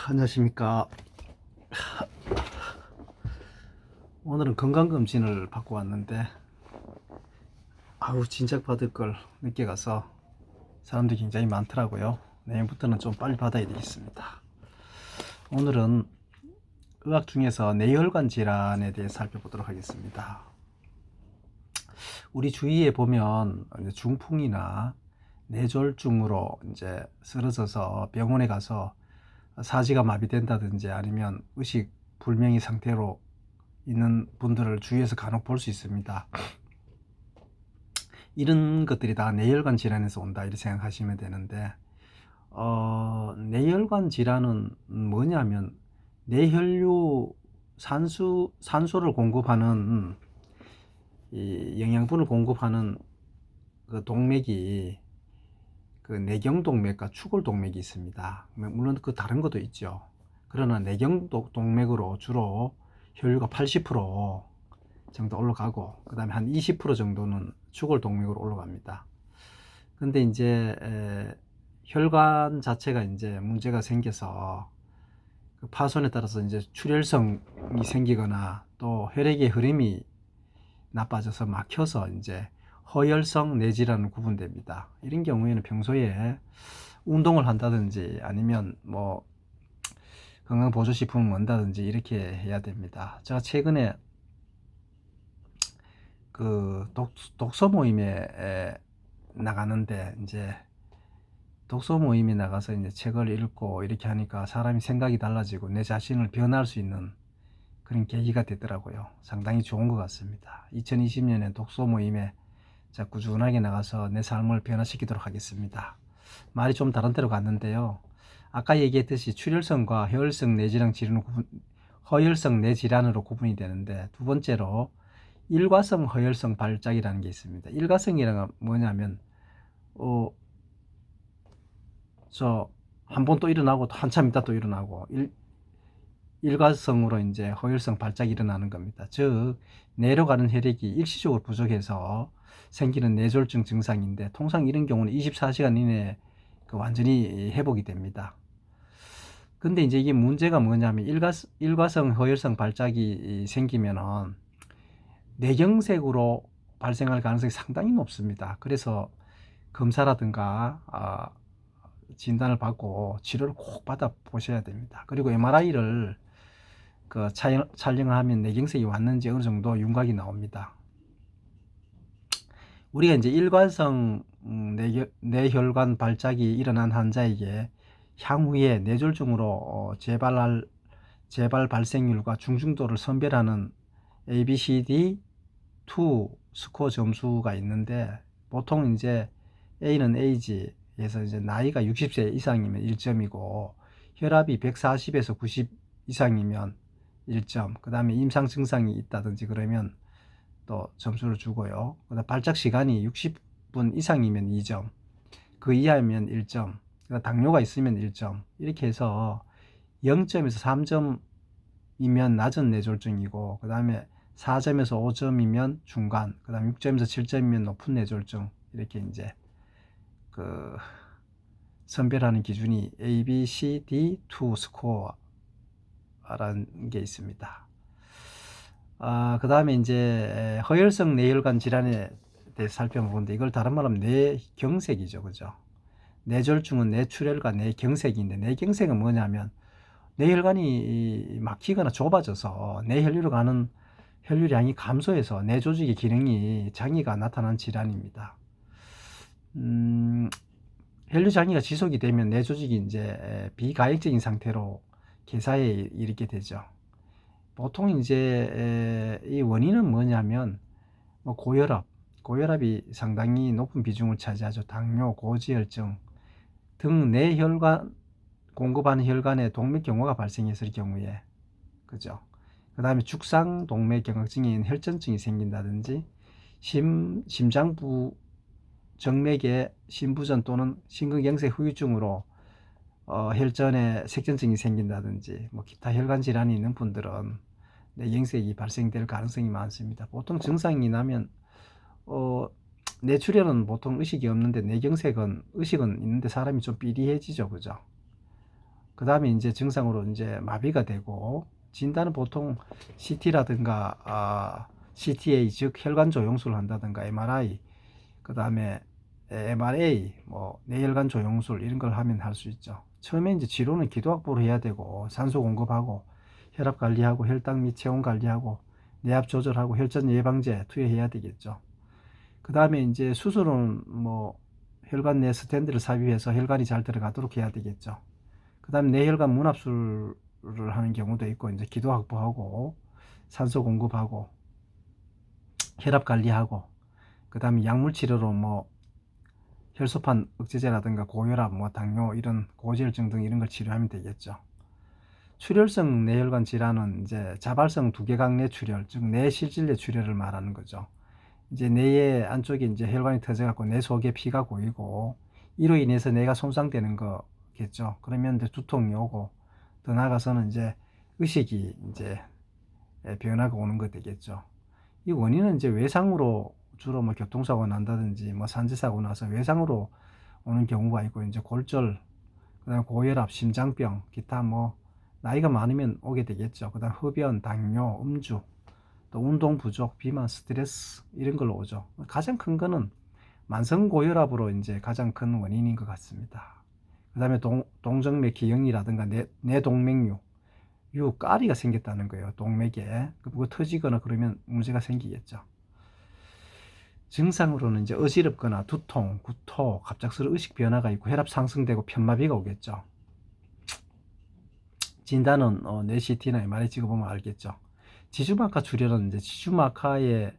안녕하십니까. 오늘은 건강검진을 받고 왔는데 진작 받을 걸 늦게 가서 사람들이 굉장히 많더라고요. 내일부터는 좀 빨리 받아야 되겠습니다. 오늘은 의학 중에서 뇌혈관 질환에 대해 살펴보도록 하겠습니다. 우리 주위에 보면 중풍이나 뇌졸중으로 이제 쓰러져서 병원에 가서 사지가 마비된다든지 아니면 의식 불명의 상태로 있는 분들을 주위에서 간혹 볼 수 있습니다. 이런 것들이 다 뇌혈관 질환에서 온다 이렇게 생각하시면 되는데 뇌혈관 질환은 뭐냐면 뇌혈류 산소를 공급하는 이 영양분을 공급하는 그 동맥이 그 뇌경동맥과 추골동맥이 있습니다. 물론 그 다른 것도 있죠. 그러나 뇌경동맥으로 주로 혈류가 80% 정도 올라가고 그 다음에 한 20% 정도는 추골동맥으로 올라갑니다. 근데 이제 혈관 자체가 이제 문제가 생겨서 그 파손에 따라서 이제 출혈성이 생기거나 또 혈액의 흐름이 나빠져서 막혀서 이제 허혈성 뇌질환으로 구분됩니다. 이런 경우에는 평소에 운동을 한다든지 아니면 뭐 건강보조식품을 먹는다든지 이렇게 해야 됩니다. 제가 최근에 그 독서 모임에 나가는데 이제 독서 모임에 나가서 이제 책을 읽고 이렇게 하니까 사람이 생각이 달라지고 내 자신을 변화할 수 있는 그런 계기가 되더라고요. 상당히 좋은 것 같습니다. 2020년에 독서 모임에 자 꾸준하게 나가서 내 삶을 변화시키도록 하겠습니다. 말이 좀 다른 데로 갔는데요. 아까 얘기했듯이 출혈성과 허혈성 뇌질환으로 구분이 되는데, 두 번째로 일과성 허혈성 발작이라는 게 있습니다. 일과성이라는 건 뭐냐면 한 번 또 일어나고 또 한참 있다 또 일어나고 일과성으로 이제 허혈성 발작이 일어나는 겁니다. 즉 뇌로 가는 혈액이 일시적으로 부족해서 생기는 뇌졸중 증상인데, 통상 이런 경우는 24시간 이내에 완전히 회복이 됩니다. 근데 이제 이게 문제가 뭐냐면 일과성 허혈성 발작이 생기면은 뇌경색으로 발생할 가능성이 상당히 높습니다. 그래서 검사라든가 진단을 받고 치료를 꼭 받아 보셔야 됩니다. 그리고 MRI를 촬영을 하면 뇌경색이 왔는지 어느 정도 윤곽이 나옵니다. 우리가 이제 일관성 뇌혈관 발작이 일어난 환자에게 향후에 뇌졸중으로 재발 발생률과 중증도를 선별하는 ABCD2 스코어 점수가 있는데, 보통 이제 A는 에이지에서 이제 나이가 60세 이상이면 1점이고 혈압이 140에서 90 이상이면 1점, 그 다음에 임상 증상이 있다든지 그러면 또 점수를 주고요. 그다음 발작 시간이 60분 이상이면 2점, 그 이하면 1점, 당뇨가 있으면 1점, 이렇게 해서 0점에서 3점이면 낮은 뇌졸중이고, 그 다음에 4점에서 5점이면 중간, 그 다음에 6점에서 7점이면 높은 뇌졸중, 이렇게 이제 선별하는 기준이 ABCD2 스코어라는 게 있습니다. 그 다음에 이제 허혈성 뇌혈관 질환에 대해서 살펴보는데, 이걸 다른 말로 하면 뇌경색이죠. 그죠? 뇌졸중은 뇌출혈과 뇌경색인데, 뇌경색은 뭐냐면 뇌혈관이 막히거나 좁아져서 뇌혈류로 가는 혈류량이 감소해서 뇌 조직의 기능이 장애가 나타나는 질환입니다. 혈류 장애가 지속이 되면 뇌 조직이 이제 비가역적인 상태로 괴사에 이르게 되죠. 보통 이제 이 원인은 뭐냐면 고혈압이 상당히 높은 비중을 차지하죠. 당뇨, 고지혈증 등 뇌혈관 공급하는 혈관에 동맥경화가 발생했을 경우에, 그죠? 그 다음에 죽상 동맥경화증인 혈전증이 생긴다든지 심장부 정맥의 심부전 또는 심근경색 후유증으로 혈전에 색전증이 생긴다든지 기타 혈관 질환이 있는 분들은 뇌경색이 발생될 가능성이 많습니다. 보통 증상이 나면 뇌출혈은 보통 의식이 없는데 뇌경색은 의식은 있는데 사람이 좀 삐리해지죠. 그죠? 그 다음에 이제 증상으로 이제 마비가 되고, 진단은 보통 CT라든가 CTA 즉 혈관 조영술을 한다든가 MRI, 그 다음에 MRA, 뭐 뇌혈관 조영술 이런 걸 하면 할 수 있죠. 처음에 이제 치료는 기도 확보를 해야 되고, 산소 공급하고, 혈압 관리하고, 혈당 및 체온 관리하고, 뇌압 조절하고, 혈전 예방제 투여해야 되겠죠. 그 다음에 이제 수술은 뭐 혈관 내 스텐트를 삽입해서 혈관이 잘 들어가도록 해야 되겠죠. 그 다음에 뇌혈관 문합술을 하는 경우도 있고, 이제 기도 확보하고, 산소 공급하고, 혈압 관리하고, 그 다음에 약물 치료로 뭐 혈소판 억제제라든가 고혈압, 뭐 당뇨, 이런 고지혈증 등 이런 걸 치료하면 되겠죠. 출혈성 뇌혈관 질환은 이제 자발성 두개강 뇌출혈, 즉 뇌실질 뇌출혈을 말하는 거죠. 이제 뇌의 안쪽에 이제 혈관이 터져갖고 뇌 속에 피가 고이고, 이로 인해서 뇌가 손상되는 거겠죠. 그러면 이제 두통이 오고, 더 나아가서는 이제 의식이 이제 변화가 오는 거 되겠죠. 이 원인은 이제 외상으로 주로 뭐 교통사고 난다든지 뭐 산재사고 나서 외상으로 오는 경우가 있고, 이제 골절, 그다음 고혈압, 심장병, 기타 뭐 나이가 많으면 오게 되겠죠. 그다음 흡연, 당뇨, 음주, 또 운동 부족, 비만, 스트레스 이런 걸로 오죠. 가장 큰 거는 만성 고혈압으로 이제 가장 큰 원인인 것 같습니다. 그다음에 동정맥 기형이라든가 뇌동맥류, 까리가 생겼다는 거예요. 동맥에 그거 터지거나 그러면 문제가 생기겠죠. 증상으로는 이제 어지럽거나 두통, 구토, 갑작스러운 의식 변화가 있고, 혈압 상승되고 편마비가 오겠죠. 진단은 뇌 CT나 MRI 찍어보면 알겠죠. 지주막하 출혈은 이제 지주막하의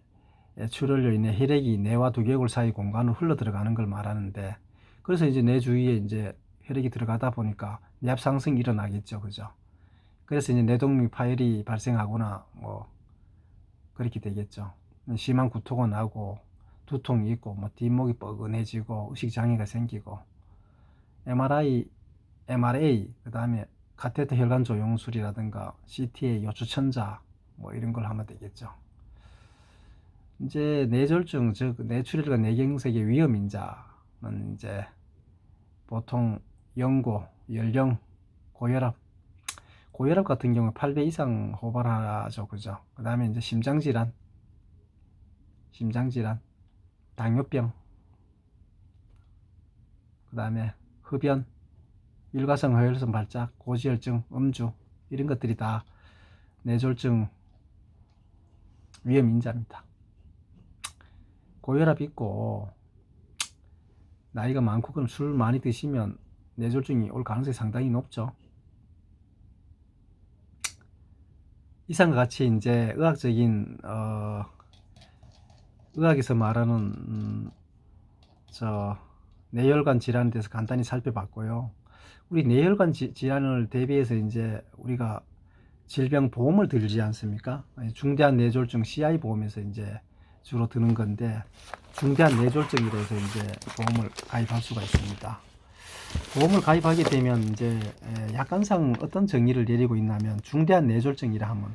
출혈로 인해 혈액이 뇌와 두개골 사이 공간으로 흘러 들어가는 걸 말하는데, 그래서 이제 뇌 주위에 이제 혈액이 들어가다 보니까 뇌압 상승이 일어나겠죠, 그죠? 그래서 이제 뇌동맥 파열이 발생하거나 뭐 그렇게 되겠죠. 심한 구토가 나고, 두통이 있고, 뭐 뒷목이 뻐근해지고, 의식 장애가 생기고, MRA, 그 다음에 카테터 혈관 조영술이라든가 CTA, 요추천자 뭐 이런 걸 하면 되겠죠. 이제 뇌졸중, 즉 뇌출혈과 뇌경색의 위험 인자는 이제 보통 연고, 연령, 고혈압 같은 경우 8배 이상 호발하죠, 그죠? 그 다음에 이제 심장질환, 당뇨병, 그 다음에 흡연, 일과성 허혈성 발작, 고지혈증, 음주 이런 것들이 다 뇌졸중 위험 인자입니다. 고혈압 있고 나이가 많고 그럼 술 많이 드시면 뇌졸중이 올 가능성이 상당히 높죠. 이상과 같이 이제 의학적인 의학에서 말하는 뇌혈관 질환에 대해서 간단히 살펴봤고요. 우리 뇌혈관 질환을 대비해서 이제 우리가 질병 보험을 들지 않습니까? 중대한 뇌졸중 CI 보험에서 이제 주로 드는 건데, 중대한 뇌졸중이라 해서 이제 보험을 가입할 수가 있습니다. 보험을 가입하게 되면 이제 약관상 어떤 정의를 내리고 있냐면, 중대한 뇌졸중이라 하면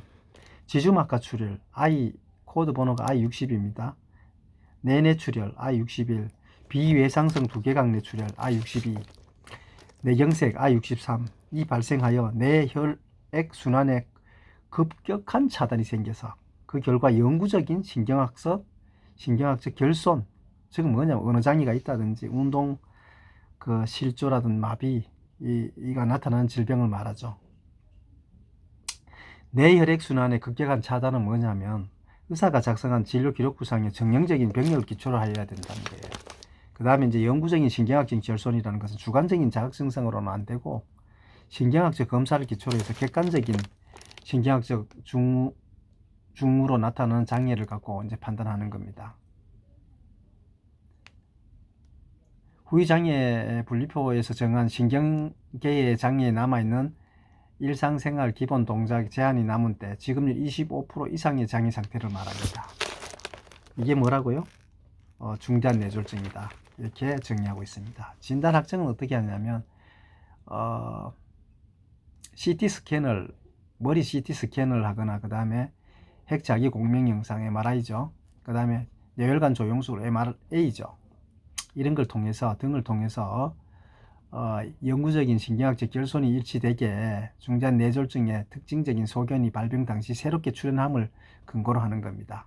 지주막하 출혈 코드 번호가 I60입니다. 뇌내출혈 I61, 비외상성 두개강 뇌출혈 I62, 뇌경색 I63, 이 발생하여 뇌혈액 순환에 급격한 차단이 생겨서 그 결과 영구적인 신경학적 결손, 즉 뭐냐면 언어 장애가 있다든지 운동 실조라든 마비 이가 나타나는 질병을 말하죠. 뇌혈액 순환의 급격한 차단은 뭐냐면 의사가 작성한 진료 기록부상에 정형적인 병력을 기초로 하여야 된다는 거예요. 그 다음에 이제 영구적인 신경학적 결손이라는 것은 주관적인 자각 증상으로는 안 되고, 신경학적 검사를 기초로 해서 객관적인 신경학적 중으로 나타나는 장애를 갖고 이제 판단하는 겁니다. 후이장애 분리표에서 정한 신경계의 장애에 남아있는 일상생활 기본 동작 제한이 남은 때 지급률 25% 이상의 장애 상태를 말합니다. 이게 뭐라고요? 중대한 뇌졸중이다, 이렇게 정의하고 있습니다. 진단 확정은 어떻게 하냐면 CT 스캔을 머리 CT 스캔을 하거나, 그 다음에 핵자기 공명 영상 MRI죠. 그 다음에 뇌혈관 조영술 MRA죠. 이런 걸 통해서 등을 통해서 영구적인 신경학적 결손이 일치되게 중대한 뇌졸중의 특징적인 소견이 발병 당시 새롭게 출현함을 근거로 하는 겁니다.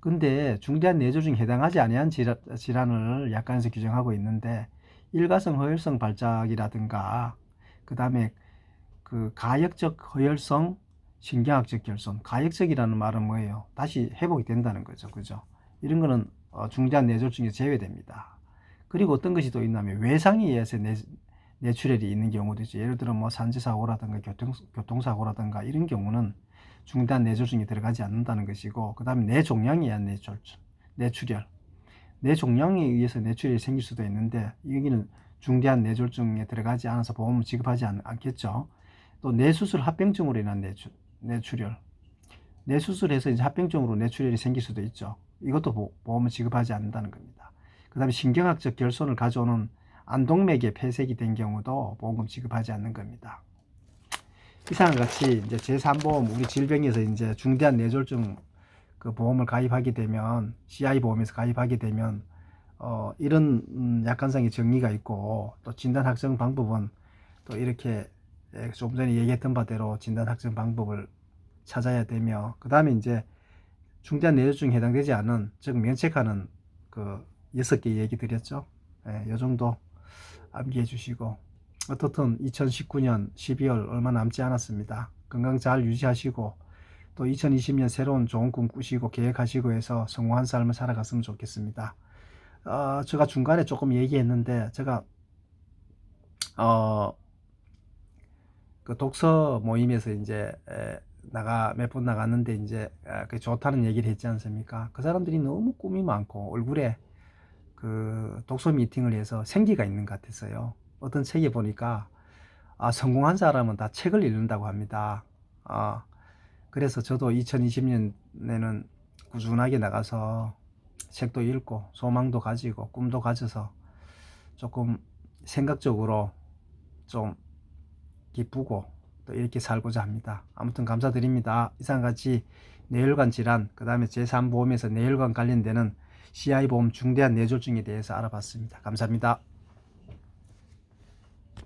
근데 중대한 뇌졸중에 해당하지 아니한 질환을 약관에서 규정하고 있는데 일가성 허혈성 발작이라든가 그 다음에 그 가역적 허혈성 신경학적 결손, 가역적이라는 말은 뭐예요? 다시 회복이 된다는 거죠. 그죠? 이런 거는 중대한 뇌졸중에 제외됩니다. 그리고 어떤 것이 또 있냐면 외상에 의해서 뇌출혈이 있는 경우도 있죠. 예를 들어 뭐 산재사고라든가 교통사고라든가 이런 경우는 중대한 뇌졸중에 들어가지 않는다는 것이고, 그 다음에 뇌종양에 의한 뇌출혈, 뇌종양에 의해서 뇌출혈이 생길 수도 있는데 여기는 중대한 뇌졸중에 들어가지 않아서 보험을 지급하지 않겠죠. 또 뇌수술 합병증으로 인한 뇌출혈, 뇌수술해서 이제 합병증으로 뇌출혈이 생길 수도 있죠. 이것도 보험을 지급하지 않는다는 겁니다. 그 다음에 신경학적 결손을 가져오는 안동맥에 폐색이 된 경우도 보험금 지급하지 않는 겁니다. 이상과 같이 이제 제3보험 우리 질병에서 이제 중대한 뇌졸중 그 보험을 가입하게 되면, CI 보험에서 가입하게 되면 이런 약관상의 정의가 있고, 또 진단 확정 방법은 또 이렇게 조금 전에 얘기했던 바대로 진단 확정 방법을 찾아야 되며, 그 다음에 이제 중대한 뇌졸중에 해당되지 않은, 즉 면책하는 그 6개 얘기 드렸죠. 이 정도 암기해 주시고, 어떻든 2019년 12월 얼마 남지 않았습니다. 건강 잘 유지하시고 또 2020년 새로운 좋은 꿈 꾸시고 계획하시고 해서 성공한 삶을 살아갔으면 좋겠습니다. 제가 중간에 조금 얘기했는데, 제가 그 독서 모임에서 이제 몇 번 나갔는데 이제 그 좋다는 얘기를 했지 않습니까? 그 사람들이 너무 꿈이 많고 얼굴에 그 독서 미팅을 해서 생기가 있는 것 같았어요. 어떤 책에 보니까 성공한 사람은 다 책을 읽는다고 합니다. 그래서 저도 2020년에는 꾸준하게 나가서 책도 읽고 소망도 가지고 꿈도 가져서 조금 생각적으로 좀 기쁘고 또 이렇게 살고자 합니다. 아무튼 감사드립니다. 이상같이 뇌혈관 질환, 그 다음에 제3보험에서 뇌혈관 관련되는 CI 보험 중대한 뇌졸중에 대해서 알아봤습니다. 감사합니다.